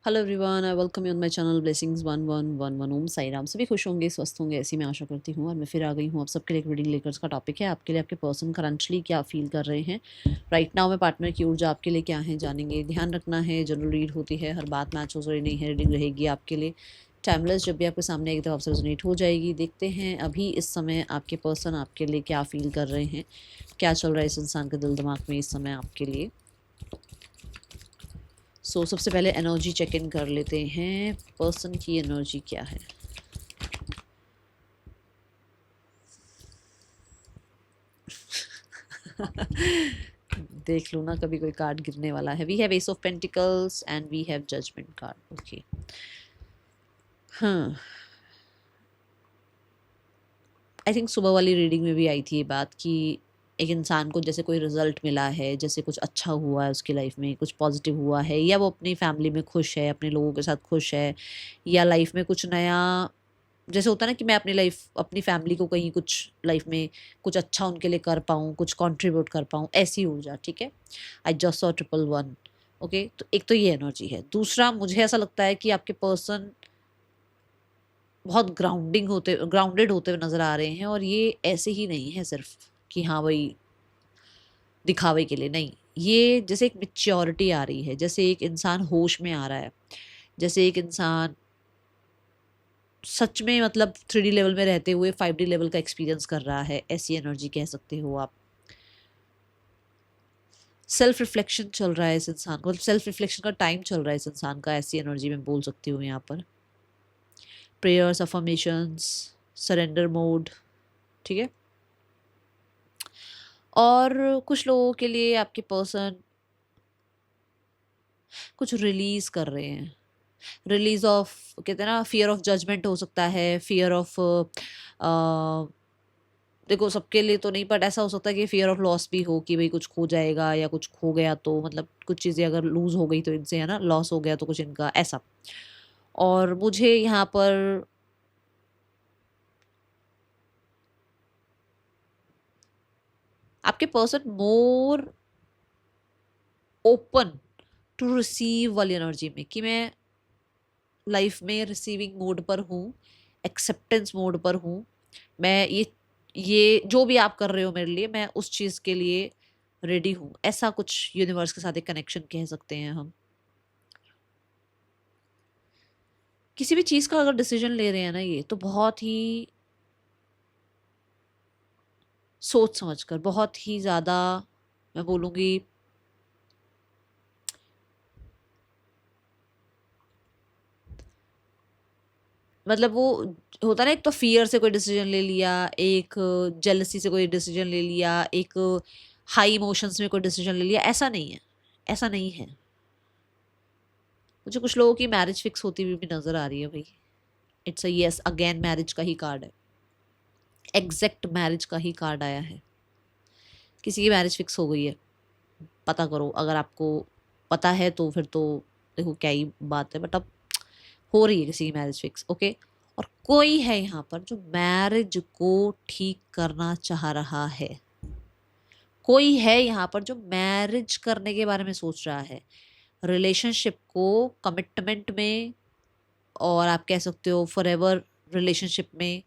Hello everyone, I welcome you on my channel blessings 1111 ओम साई राम। सभी खुश होंगे, स्वस्थ होंगे, ऐसी मैं आशा करती हूँ। और मैं फिर आ गई हूँ आप सबके लिए एक रीडिंग लेकर। उसका टॉपिक है आपके लिए आपके पर्सन करंटली क्या फील कर रहे हैं राइट नाउ में। पार्टनर की ऊर्जा आपके लिए क्या है जानेंगे। ध्यान रखना है, जनरल रीड होती है, हर बात मैच हो रही नहीं है। रीडिंग रहेगी आपके लिए टाइमलेस, जब भी आपके सामने एक दफ़ा रेजोनेट हो जाएगी। देखते हैं अभी इस समय आपके पर्सन आपके लिए क्या फील कर रहे हैं, क्या चल रहा है इस इंसान के दिल दिमाग में इस समय आपके लिए। सबसे पहले एनर्जी चेक इन कर लेते हैं, पर्सन की एनर्जी क्या है। देख लो ना, कभी कोई कार्ड गिरने वाला है। We have ace of pentacles and we have judgement card. Okay, हाँ, आई थिंक सुबह वाली रीडिंग में भी आई थी ये बात कि एक इंसान को जैसे कोई रिजल्ट मिला है, जैसे कुछ अच्छा हुआ है उसकी लाइफ में, कुछ पॉजिटिव हुआ है, या वो अपनी फैमिली में खुश है, अपने लोगों के साथ खुश है, या लाइफ में कुछ नया, जैसे होता है ना कि मैं अपनी लाइफ अपनी फैमिली को कहीं कुछ लाइफ में कुछ अच्छा उनके लिए कर पाऊँ, कुछ कंट्रीब्यूट कर पाऊँ, ऐसी ऊर्जा। ठीक है, I just saw triple one. Okay, तो एक तो ये एनर्जी है। दूसरा, मुझे ऐसा लगता है कि आपके पर्सन बहुत ग्राउंडेड होते हुए नज़र आ रहे हैं। और ये ऐसे ही नहीं है सिर्फ कि हाँ भाई दिखावे के लिए, नहीं। ये जैसे एक मेच्योरिटी आ रही है, जैसे एक इंसान होश में आ रहा है, जैसे एक इंसान सच में मतलब 3D लेवल में रहते हुए 5D लेवल का एक्सपीरियंस कर रहा है। ऐसी एनर्जी कह सकते हो आप। सेल्फ रिफ्लेक्शन चल रहा है इस इंसान को, मतलब सेल्फ रिफ्लेक्शन का टाइम चल रहा है इस इंसान का, ऐसी एनर्जी में बोल सकती हूँ यहाँ पर। Prayers, affirmations, surrender mode. ठीक है, और कुछ लोगों के लिए आपके पर्सन कुछ रिलीज कर रहे हैं। रिलीज ऑफ, कहते हैं ना, फियर ऑफ जजमेंट हो सकता है, फियर ऑफ, देखो सबके लिए तो नहीं, बट ऐसा हो सकता है कि फियर ऑफ लॉस भी हो कि भाई कुछ खो जाएगा या कुछ खो गया, तो मतलब कुछ चीज़ें अगर लूज हो गई तो इनसे, है ना, लॉस हो गया तो कुछ इनका ऐसा। और मुझे यहाँ पर आपके person more open to receive वाली एनर्जी में, कि मैं लाइफ में रिसीविंग मोड पर हूँ, एक्सेप्टेंस मोड पर हूँ। मैं ये जो भी आप कर रहे हो मेरे लिए, मैं उस चीज़ के लिए रेडी हूँ। ऐसा कुछ यूनिवर्स के साथ एक कनेक्शन कह सकते हैं हम। किसी भी चीज़ का अगर डिसीजन ले रहे हैं ना, ये तो बहुत ही सोच समझकर, बहुत ही ज़्यादा, मैं बोलूँगी, मतलब वो होता है ना, एक तो फियर से कोई डिसीजन ले लिया, एक जेलसी से कोई डिसीजन ले लिया, एक हाई इमोशंस में कोई डिसीजन ले लिया। ऐसा नहीं है, ऐसा नहीं है। मुझे कुछ लोगों की मैरिज फिक्स होती हुई भी नजर आ रही है भाई। It's a yes again, marriage का ही कार्ड है, एग्जैक्ट मैरिज का ही कार्ड आया है। किसी की मैरिज फिक्स हो गई है, पता करो। अगर आपको पता है तो फिर तो देखो क्या ही बात है, बट अब हो रही है किसी की मैरिज फिक्स। ओके, और कोई है यहाँ पर जो मैरिज को ठीक करना चाह रहा है। कोई है यहाँ पर जो मैरिज करने के बारे में सोच रहा है, रिलेशनशिप को कमिटमेंट में, और आप कह सकते हो फॉरएवर रिलेशनशिप में,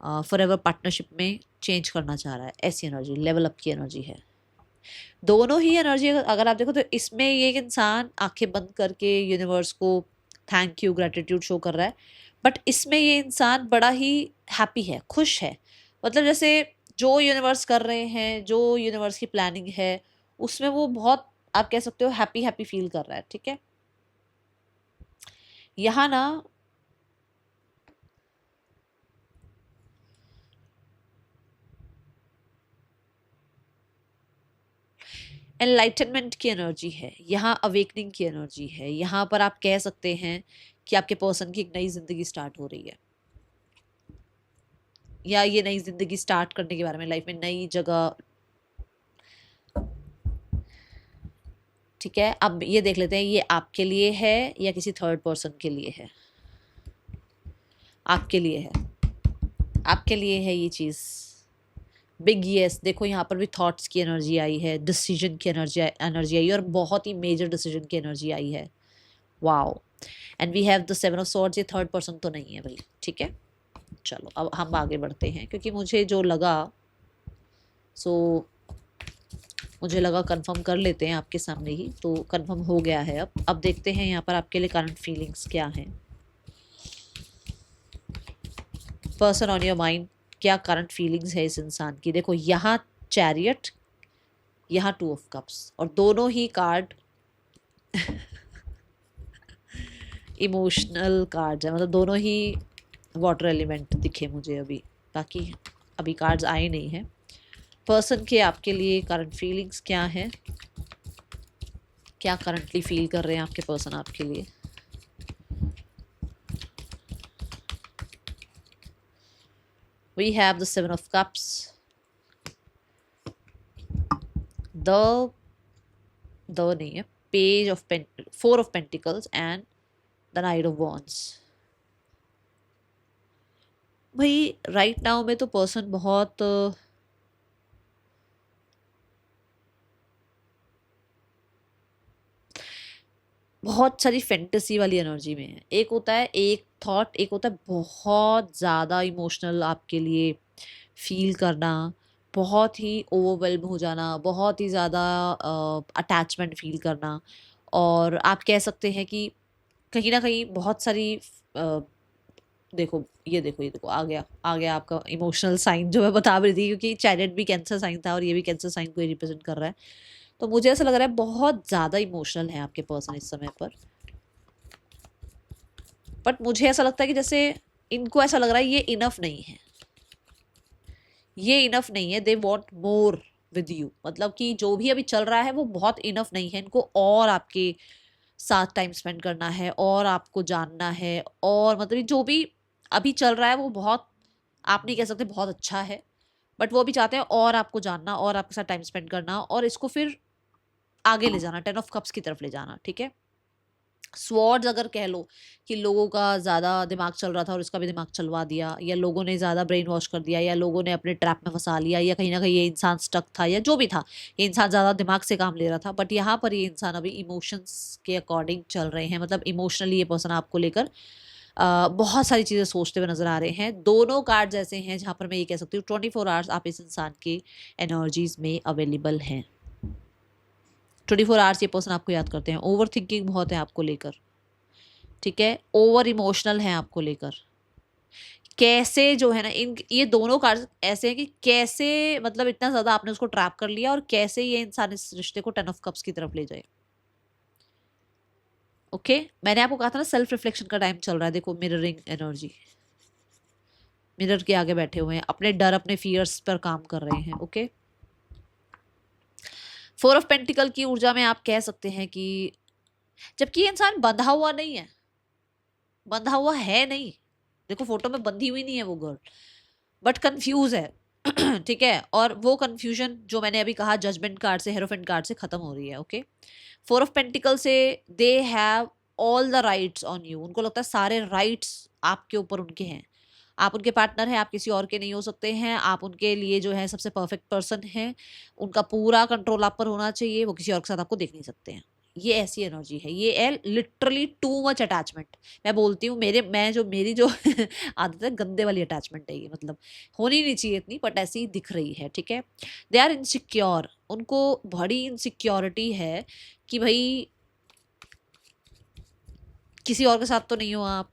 फॉरएवर पार्टनरशिप में चेंज करना चाह रहा है। ऐसी एनर्जी, लेवल अप की एनर्जी है। दोनों ही एनर्जी अगर आप देखो तो इसमें ये एक इंसान आंखें बंद करके यूनिवर्स को थैंक यू, ग्रेटिट्यूड शो कर रहा है। बट इसमें ये इंसान बड़ा ही हैप्पी है, खुश है। मतलब जैसे जो यूनिवर्स कर रहे हैं, जो यूनिवर्स की प्लानिंग है, उसमें वो बहुत, आप कह सकते हो, हैप्पी हैप्पी फील कर रहा है। ठीक है, यहाँ ना एनलाइटनमेंट की एनर्जी है, यहाँ अवेकनिंग की एनर्जी है। यहाँ पर आप कह सकते हैं कि आपके पर्सन की एक नई जिंदगी स्टार्ट हो रही है, या ये नई जिंदगी स्टार्ट करने के बारे में, लाइफ में नई जगह। ठीक है, अब ये देख लेते हैं ये आपके लिए है या किसी थर्ड पर्सन के लिए है। आपके लिए है, आपके लिए है ये चीज़। बिग यस, देखो यहाँ पर भी थॉट्स की एनर्जी आई है, डिसीजन की एनर्जी आई, और बहुत ही मेजर डिसीजन की एनर्जी आई है। Wow, and we have the 7 of swords, ये थर्ड पर्सन तो नहीं है भाई, ठीक है। चलो अब हम आगे बढ़ते हैं, क्योंकि मुझे जो लगा मुझे लगा कंफर्म कर लेते हैं आपके सामने ही, तो कंफर्म हो गया है। अब देखते हैं यहाँ पर आपके लिए करंट फीलिंग्स क्या हैं। पर्सन ऑन योर माइंड, क्या करंट फीलिंग्स है इस इंसान की। देखो यहाँ चैरियट, यहाँ 2 ऑफ कप्स, और दोनों ही कार्ड इमोशनल कार्ड्स है, मतलब दोनों ही वाटर एलिमेंट दिखे मुझे अभी, बाकी अभी कार्ड्स आए नहीं हैं। पर्सन के आपके लिए करंट फीलिंग्स क्या है, क्या करंटली फील कर रहे हैं आपके पर्सन आपके लिए। We have the 7 of cups, the नहीं है, page of 4 of pentacles and the knight of wands। भाई राइट नाउ में तो पर्सन बहुत सारी फैंटेसी वाली एनर्जी में है। एक होता है एक थॉट, एक होता है बहुत ज़्यादा इमोशनल आपके लिए फील करना, बहुत ही ओवरवेल्म हो जाना, बहुत ही ज़्यादा अटैचमेंट फील करना, और आप कह सकते हैं कि कहीं ना कहीं बहुत सारी देखो ये देखो आ गया आपका इमोशनल साइन जो मैं बता भी रही थी, क्योंकि चैरियट भी कैंसर साइन था और ये भी कैंसर साइन को रिप्रेजेंट कर रहा है। तो मुझे ऐसा लग रहा है बहुत ज़्यादा इमोशनल है आपके पर्सन इस समय पर, बट मुझे ऐसा लगता है कि जैसे इनको ऐसा लग रहा है ये इनफ नहीं है, ये इनफ नहीं है, they want more with you. मतलब कि जो भी अभी चल रहा है वो बहुत इनफ नहीं है, इनको और आपके साथ टाइम स्पेंड करना है, और आपको जानना है, और मतलब जो भी अभी चल रहा है वो बहुत, आप नहीं कह सकते बहुत अच्छा है, बट वो भी चाहते हैं और आपको जानना और आपके साथ टाइम स्पेंड करना, और इसको फिर आगे ले जाना, 10 ऑफ कप्स की तरफ ले जाना, ठीक है। स्वॉर्ड्स अगर कह लो कि लोगों का ज़्यादा दिमाग चल रहा था और इसका भी दिमाग चलवा दिया, या लोगों ने ज़्यादा ब्रेन वॉश कर दिया, या लोगों ने अपने ट्रैप में फंसा लिया, या कहीं ना कहीं ये इंसान स्टक था, या जो भी था, ये इंसान ज़्यादा दिमाग से काम ले रहा था। बट यहाँ पर ये इंसान अभी इमोशंस के अकॉर्डिंग चल रहे हैं, मतलब इमोशनली ये पर्सन आपको लेकर बहुत सारी चीज़ें सोचते हुए नजर आ रहे हैं। दोनों कार्ड्स ऐसे हैं जहाँ पर मैं ये कह सकती हूँ 24 आवर्स आप इस इंसान के एनर्जीज में अवेलेबल हैं। 24 आवर्स ये पर्सन आपको याद करते हैं। ओवर थिंकिंग बहुत है आपको लेकर, ठीक है, ओवर इमोशनल है आपको लेकर। कैसे जो है ना, इन ये दोनों कार्ड ऐसे हैं कि कैसे मतलब इतना ज्यादा आपने उसको ट्रैप कर लिया, और कैसे ये इंसान इस रिश्ते को 10 ऑफ कप्स की तरफ ले जाए। ओके मैंने आपको कहा था ना सेल्फ रिफ्लेक्शन का टाइम चल रहा है। देखो मिररिंग एनर्जी, मिरर के आगे बैठे हुए हैं, अपने डर अपने फियर्स पर काम कर रहे हैं। ओके 4 ऑफ पेंटिकल की ऊर्जा में आप कह सकते हैं कि जबकि ये इंसान बंधा हुआ नहीं है, बंधा हुआ है नहीं, देखो फोटो में बंधी हुई नहीं है वो गर्ल, बट कंफ्यूज है ठीक है। और वो कंफ्यूजन जो मैंने अभी कहा जजमेंट कार्ड से, हेरोफेंट कार्ड से खत्म हो रही है। ओके 4 ऑफ पेंटिकल से they have all the rights on you, उनको लगता है सारे राइट्स आपके ऊपर उनके हैं, आप उनके पार्टनर हैं, आप किसी और के नहीं हो सकते हैं, आप उनके लिए जो है सबसे परफेक्ट पर्सन हैं, उनका पूरा कंट्रोल आप पर होना चाहिए, वो किसी और के साथ आपको देख नहीं सकते हैं। ये ऐसी एनर्जी है, ये है लिटरली टू मच अटैचमेंट। मैं बोलती हूँ मेरी जो आदत है गंदे वाली अटैचमेंट है ये, मतलब होनी नहीं चाहिए इतनी, बट ऐसी दिख रही है, ठीक है। दे आर इनसिक्योर, उनको बड़ी इनसिक्योरिटी है कि भाई किसी और के साथ तो नहीं हो आप,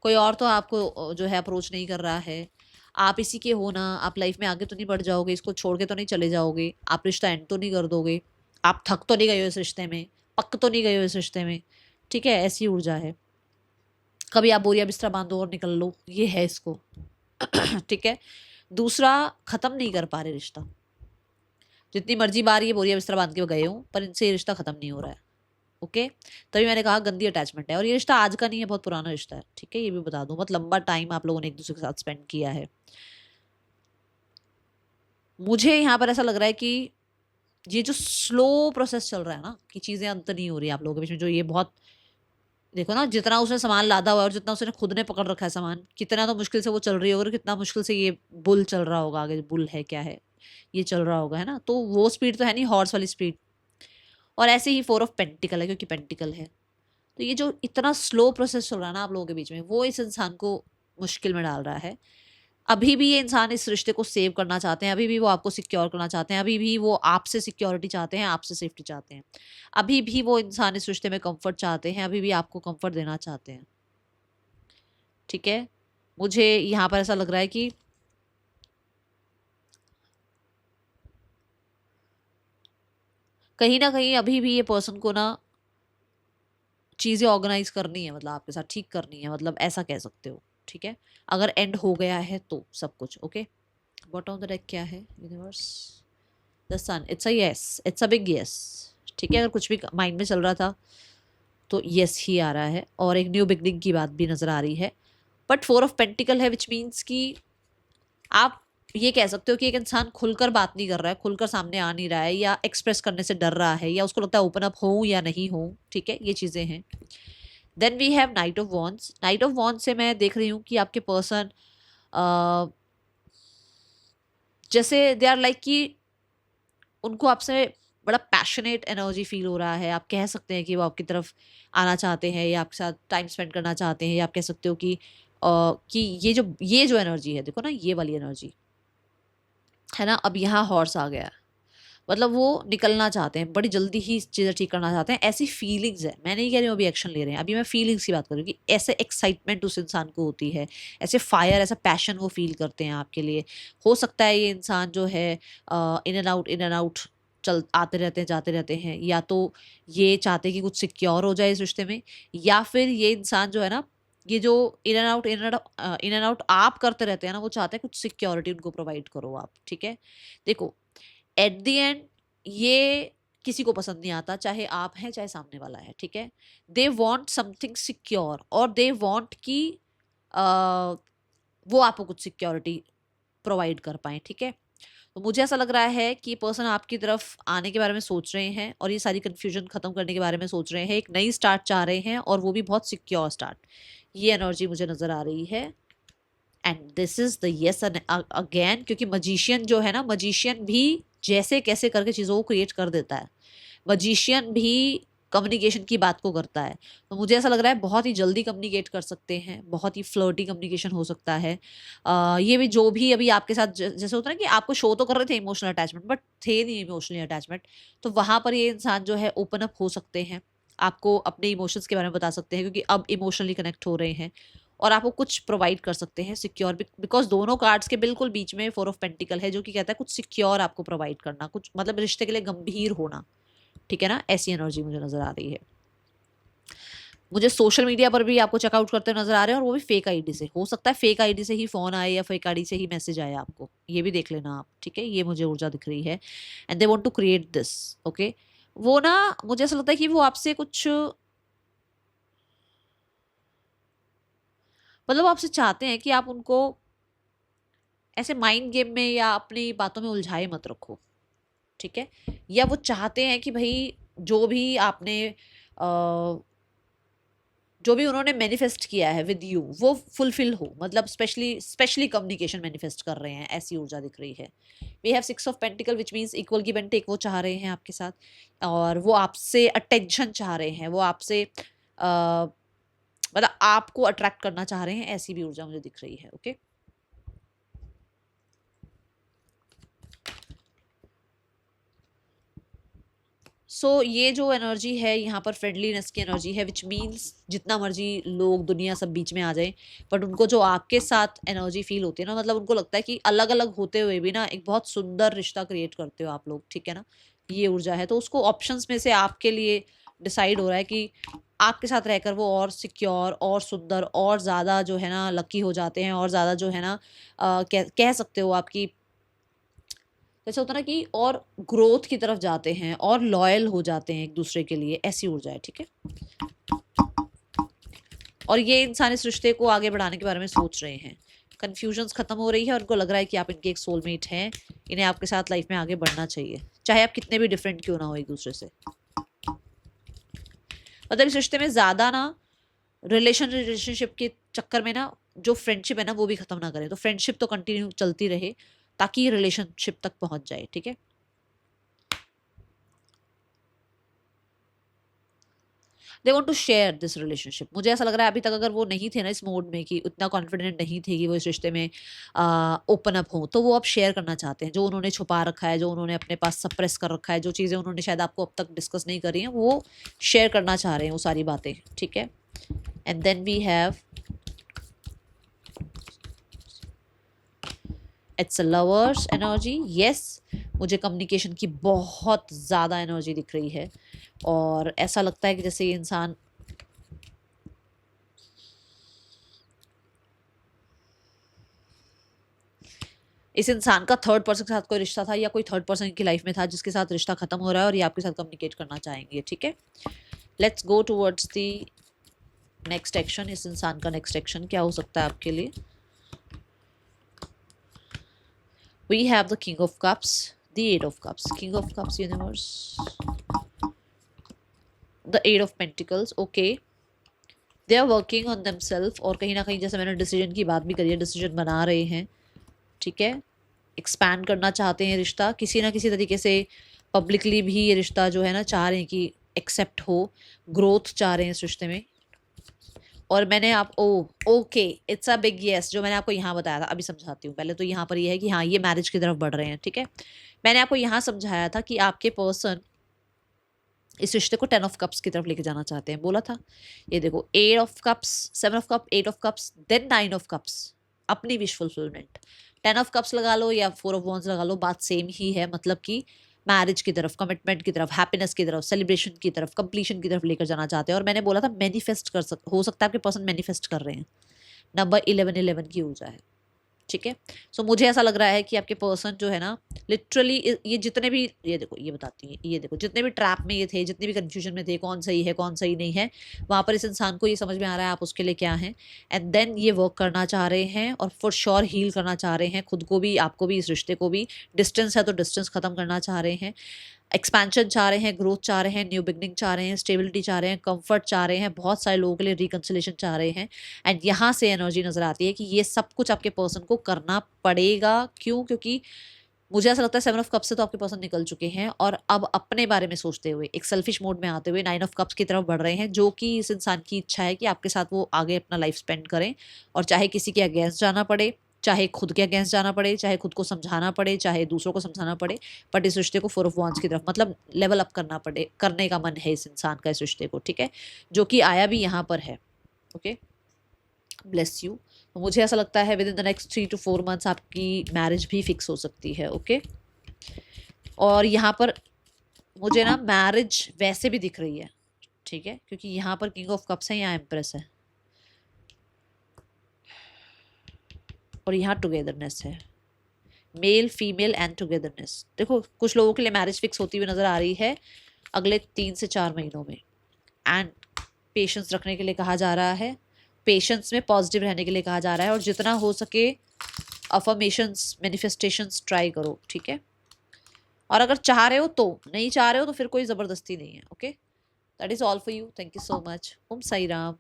कोई और तो आपको जो है अप्रोच नहीं कर रहा है, आप इसी के हो ना, आप लाइफ में आगे तो नहीं बढ़ जाओगे, इसको छोड़ के तो नहीं चले जाओगे, आप रिश्ता एंड तो नहीं कर दोगे, आप थक तो नहीं गए हो इस रिश्ते में, पक तो नहीं गए हो इस रिश्ते में, ठीक है। ऐसी ऊर्जा है, कभी आप बोरिया बिस्तरा बांधो और निकल लो, ये है इसको ठीक है। दूसरा, खत्म नहीं कर पा रहे रिश्ता, जितनी मर्जी बार ये बोरिया बिस्तरा बांध के गए हो, पर इनसे ये रिश्ता खत्म नहीं हो रहा है। ओके तभी मैंने कहा गंदी अटैचमेंट है, और ये रिश्ता आज का नहीं है, बहुत पुराना रिश्ता है, ठीक है। ये भी बता दूं बहुत लंबा टाइम आप लोगों ने एक दूसरे के साथ स्पेंड किया है। मुझे यहाँ पर ऐसा लग रहा है कि ये जो स्लो प्रोसेस चल रहा है ना, कि चीज़ें अंत नहीं हो रही आप लोगों के बीच में, जो ये बहुत, देखो ना जितना उसने सामान लादा हुआ है और जितना उसने खुद ने पकड़ रखा है सामान, कितना तो मुश्किल से वो चल रही होगी, और कितना मुश्किल से ये बुल चल रहा होगा, आगे बुल है क्या है, ये चल रहा होगा, है ना। तो वो स्पीड तो है नहीं हॉर्स वाली स्पीड। और ऐसे ही 4 ऑफ पेंटिकल है, क्योंकि पेंटिकल है, तो ये जो इतना स्लो प्रोसेस चल रहा है ना आप लोगों के बीच में, वो इस इंसान को मुश्किल में डाल रहा है। अभी भी ये इंसान इस रिश्ते को सेव करना चाहते हैं, अभी भी वो आपको सिक्योर करना चाहते हैं, अभी भी वो आपसे सिक्योरिटी चाहते हैं, आपसे सेफ्टी चाहते हैं, अभी भी वो इंसान इस रिश्ते में कंफर्ट चाहते हैं, अभी भी आपको कंफर्ट देना चाहते हैं। ठीक है, मुझे यहाँ पर ऐसा लग रहा है कि कहीं ना कहीं अभी भी ये पर्सन को ना चीज़ें ऑर्गेनाइज करनी है, मतलब आपके साथ ठीक करनी है, मतलब ऐसा कह सकते हो। ठीक है, अगर एंड हो गया है तो सब कुछ okay. Bottom of the deck क्या है? Universe, the sun. It's a yes, it's a big yes. ठीक है, अगर कुछ भी माइंड में चल रहा था तो यस ही आ रहा है, और एक न्यू बिगनिंग की बात भी नजर आ रही है। बट 4 ऑफ पेंटिकल है, विच मीन्स कि आप ये कह सकते हो कि एक इंसान खुलकर बात नहीं कर रहा है, खुलकर सामने आ नहीं रहा है, या एक्सप्रेस करने से डर रहा है, या उसको लगता है ओपन अप हो या नहीं हो। ठीक है, ये चीज़ें हैं। Then we have knight of wands. Knight of wands से मैं देख रही हूँ कि आपके पर्सन जैसे दे आर लाइक कि उनको आपसे बड़ा पैशनेट एनर्जी फील हो रहा है। आप कह सकते हैं कि वो आपकी तरफ आना चाहते हैं, या आपके साथ टाइम स्पेंड करना चाहते हैं, या आप कह सकते हो कि ये जो एनर्जी है, देखो ना, ये वाली एनर्जी है ना, अब यहाँ हॉर्स आ गया है, मतलब वो निकलना चाहते हैं, बड़ी जल्दी ही चीज़ें ठीक करना चाहते हैं, ऐसी फीलिंग्स है। मैं नहीं कह रही हूँ अभी एक्शन ले रहे हैं, अभी मैं फीलिंग्स की बात कर रही हूँ कि ऐसे एक्साइटमेंट उस इंसान को होती है, ऐसे फायर, ऐसा पैशन वो फील करते हैं आपके लिए। हो सकता है ये इंसान जो है इन एंड आउट चल आते रहते हैं, जाते रहते हैं, या तो ये चाहते हैं कि कुछ सिक्योर हो जाए इस रिश्ते में, या फिर ये इंसान जो है ना, ये जो इन एंड आउट आप करते रहते हैं ना, वो चाहते हैं कुछ सिक्योरिटी उनको प्रोवाइड करो आप। ठीक है, देखो, एट द एंड ये किसी को पसंद नहीं आता, चाहे आप हैं चाहे सामने वाला है। ठीक है, दे वॉन्ट समथिंग सिक्योर, और दे वॉन्ट कि वो आपको कुछ सिक्योरिटी प्रोवाइड कर पाए। ठीक है, तो मुझे ऐसा लग रहा है कि पर्सन आपकी तरफ आने के बारे में सोच रहे हैं, और ये सारी कंफ्यूजन खत्म करने के बारे में सोच रहे हैं, एक नई स्टार्ट चाह रहे हैं, और वो भी बहुत सिक्योर स्टार्ट। ये एनर्जी मुझे नजर आ रही है, and this is the yes again. क्योंकि मजिशियन जो है ना, मजिशियन भी जैसे कैसे करके चीज़ों को क्रिएट कर देता है, मजिशियन भी कम्युनिकेशन की बात को करता है। तो मुझे ऐसा लग रहा है बहुत ही जल्दी कम्युनिकेट कर सकते हैं, बहुत ही फ्लर्टी कम्युनिकेशन हो सकता है। ये भी जो भी अभी आपके साथ जैसे होता है ना कि आपको शो तो कर रहे थे इमोशनल अटैचमेंट, बट थे नहीं इमोशनली अटैचमेंट, तो वहां पर ये इंसान जो है ओपन अप हो सकते हैं, आपको अपने इमोशंस के बारे में बता सकते हैं, क्योंकि अब इमोशनली कनेक्ट हो रहे हैं, और आपको कुछ प्रोवाइड कर सकते हैं सिक्योर। बिकॉज दोनों कार्ड्स के बिल्कुल बीच में 4 ऑफ पेंटिकल है, जो कि कहता है कुछ सिक्योर आपको प्रोवाइड करना, कुछ मतलब रिश्ते के लिए गंभीर होना। ठीक है ना, ऐसी एनर्जी मुझे नजर आ रही है। मुझे सोशल मीडिया पर भी आपको चेकआउट करते नजर आ रहे हैं, और वो भी फेक आईडी से। हो सकता है फेक आईडी से ही फोन आए, या फेक आईडी से ही मैसेज आए आपको, ये भी देख लेना आप। ठीक है, ये मुझे ऊर्जा दिख रही है, and they want to create this. Okay, वो ना, मुझे ऐसा लगता है कि वो आपसे कुछ, मतलब आपसे चाहते हैं कि आप उनको ऐसे माइंड गेम में या अपनी बातों में उलझाए मत रखो। ठीक है, या वो चाहते हैं कि भाई जो भी आपने जो भी उन्होंने मैनिफेस्ट किया है विद यू, वो फुलफिल हो, मतलब स्पेशली कम्युनिकेशन मैनिफेस्ट कर रहे हैं, ऐसी ऊर्जा दिख रही है। We have 6 of pentacle, which means equal give and take वो चाह रहे हैं आपके साथ, और वो आपसे अटेंशन चाह रहे हैं, वो आपसे मतलब आपको अट्रैक्ट करना चाह रहे हैं, ऐसी भी ऊर्जा मुझे दिख रही है। ओके, ये जो एनर्जी है यहाँ पर फ्रेंडलीनेस की एनर्जी है, विच मीन्स जितना मर्जी लोग दुनिया सब बीच में आ जाए, बट उनको जो आपके साथ एनर्जी फील होती है ना, मतलब उनको लगता है कि अलग अलग होते हुए भी ना एक बहुत सुंदर रिश्ता क्रिएट करते हो आप लोग। ठीक है ना, ये ऊर्जा है। तो उसको ऑप्शंस में से आपके लिए डिसाइड हो रहा है कि आपके साथ रहकर वो और सिक्योर और सुंदर और ज़्यादा जो है ना लकी हो जाते हैं, और ज़्यादा जो है ना कह सकते हो आपकी, जैसे होता है ना कि और ग्रोथ की तरफ जाते हैं, और लॉयल हो जाते हैं एक दूसरे के लिए, ऐसी ऊर्जा है। ठीक है, और ये इंसान इस रिश्ते को आगे बढ़ाने के बारे में सोच रहे हैं, कंफ्यूजन्स खत्म हो रही है, और उनको लग रहा है कि आप इनके एक सोलमेट हैं, इन्हें आपके साथ लाइफ में आगे बढ़ना चाहिए, चाहे आप कितने भी डिफरेंट क्यों ना हो एक दूसरे से। मतलब इस रिश्ते में ज्यादा ना रिलेशनशिप के चक्कर में ना जो फ्रेंडशिप है ना वो भी खत्म ना करें, तो फ्रेंडशिप तो कंटिन्यू चलती रहे, ताकि रिलेशनशिप तक पहुंच जाए। ठीक है, they want to share this relationship. मुझे ऐसा लग रहा है अभी तक अगर वो नहीं थे ना इस मोड में कि उतना कॉन्फिडेंट नहीं थे कि वो इस रिश्ते में ओपन अप हो, तो वो अब शेयर करना चाहते हैं। जो उन्होंने छुपा रखा है, जो उन्होंने अपने पास सप्रेस कर रखा है, जो चीज़ें उन्होंने शायद आपको अब तक डिस्कस नहीं करी हैं, वो शेयर करना चाह रहे हैं वो सारी बातें, ठीक है। And then we have it's a lovers energy. Yes, मुझे कम्युनिकेशन की बहुत ज़्यादा एनर्जी दिख रही है और ऐसा लगता है कि जैसे ये इंसान इस इंसान का थर्ड पर्सन के साथ कोई रिश्ता था या कोई थर्ड पर्सन की लाइफ में था जिसके साथ रिश्ता खत्म हो रहा है और ये आपके साथ कम्युनिकेट करना चाहेंगे, ठीक है। Let's go towards the next action. इस इंसान का नेक्स्ट एक्शन क्या हो सकता है आपके लिए? We have the King of Cups, the Eight of Cups, King of Cups universe, the Eight of Pentacles. Okay, they are working on themselves और कहीं ना कहीं जैसे मैंने डिसीजन की बात भी करी है, डिसीजन बना रहे हैं, ठीक है। एक्सपैंड करना चाहते हैं रिश्ता किसी ना किसी तरीके से, पब्लिकली भी ये रिश्ता जो है ना चाह रहे हैं कि एक्सेप्ट हो, ग्रोथ चाह रहे हैं इस रिश्ते में। और मैंने आप okay, it's a big yes, जो मैंने आपको यहाँ बताया था, अभी समझाती हूँ। पहले तो यहाँ पर ये है कि हाँ ये मैरिज की तरफ बढ़ रहे हैं, ठीक है। मैंने आपको यहाँ समझाया था कि आपके पर्सन इस रिश्ते को 10 ऑफ कप्स की तरफ लेके जाना चाहते हैं, बोला था। ये देखो 8 of cups, 7 of cup, 8 of cups, then 9 of cups, अपनी विश फुलफिलमेंट। 10 ऑफ कप्स लगा लो या 4 ऑफ वॉन्ड्स लगा लो, बात सेम ही है। मतलब कि मैरिज की तरफ, कमिटमेंट की तरफ, हैप्पीनेस की तरफ, सेलिब्रेशन की तरफ, कंप्लीशन की तरफ लेकर जाना चाहते हैं। और मैंने बोला था मैनिफेस्ट हो सकता है आपके पर्सन मैनिफेस्ट कर रहे हैं नंबर 11 की ऊर्जा है, ठीक है। सो मुझे ऐसा लग रहा है कि आपके पर्सन जो है ना लिटरली ये जितने भी, ये देखो ये बताती हूँ, ये देखो जितने भी ट्रैप में ये थे, जितने भी कंफ्यूजन में थे, कौन सही है कौन सही नहीं है, वहाँ पर इस इंसान को ये समझ में आ रहा है आप उसके लिए क्या हैं। एंड देन ये वर्क करना चाह रहे हैं और फॉर श्योर हील करना चाह रहे हैं, खुद को भी, आपको भी, इस रिश्ते को भी। डिस्टेंस है तो डिस्टेंस खत्म करना चाह रहे हैं, एक्सपेंशन चाह रहे हैं, ग्रोथ चाह रहे हैं, न्यू बिगनिंग चाह रहे हैं, स्टेबिलिटी चाह रहे हैं, कंफर्ट चाह रहे हैं, बहुत सारे लोगों के लिए रिकंसिलेशन चाह रहे हैं। एंड यहाँ से एनर्जी नजर आती है कि ये सब कुछ आपके पर्सन को करना पड़ेगा। क्यों? क्योंकि मुझे ऐसा लगता है 7 ऑफ कप से तो आपके पर्सन निकल चुके हैं और अब अपने बारे में सोचते हुए, एक सेल्फिश मोड में आते हुए 9 ऑफ कप्स की तरफ बढ़ रहे हैं, जो कि इस इंसान की इच्छा है कि आपके साथ वो आगे अपना लाइफ स्पेंड करें। और चाहे किसी के अगेंस्ट जाना पड़े, चाहे खुद के अगेंस्ट जाना पड़े, चाहे खुद को समझाना पड़े, चाहे दूसरों को समझाना पड़े, बट इस रिश्ते को 4 ऑफ वॉन्ड्स की तरफ, मतलब लेवल अप करना पड़े, करने का मन है इस इंसान का इस रिश्ते को, ठीक है, जो कि आया भी यहाँ पर है। Okay, bless you. तो मुझे ऐसा लगता है with in the next 3 to 4 months आपकी मैरिज भी फिक्स हो सकती है। ओके, और यहाँ पर मुझे ना मैरिज वैसे भी दिख रही है, ठीक है, क्योंकि यहाँ पर किंग ऑफ कप्स है, यहाँ एम्प्रेस है और यहाँ टुगेदरनेस है, मेल फीमेल एंड टुगेदरनेस। देखो कुछ लोगों के लिए मैरिज फिक्स होती हुई नजर आ रही है अगले 3 से 4 महीनों में। एंड पेशेंस रखने के लिए कहा जा रहा है, पेशेंस में पॉजिटिव रहने के लिए कहा जा रहा है और जितना हो सके अफर्मेशंस, मैनिफेस्टेशंस ट्राई करो, ठीक है। और अगर चाह रहे हो तो, नहीं चाह रहे हो तो फिर कोई ज़बरदस्ती नहीं है। Okay, that is all for you. Thank you so much. Om Sai Ram.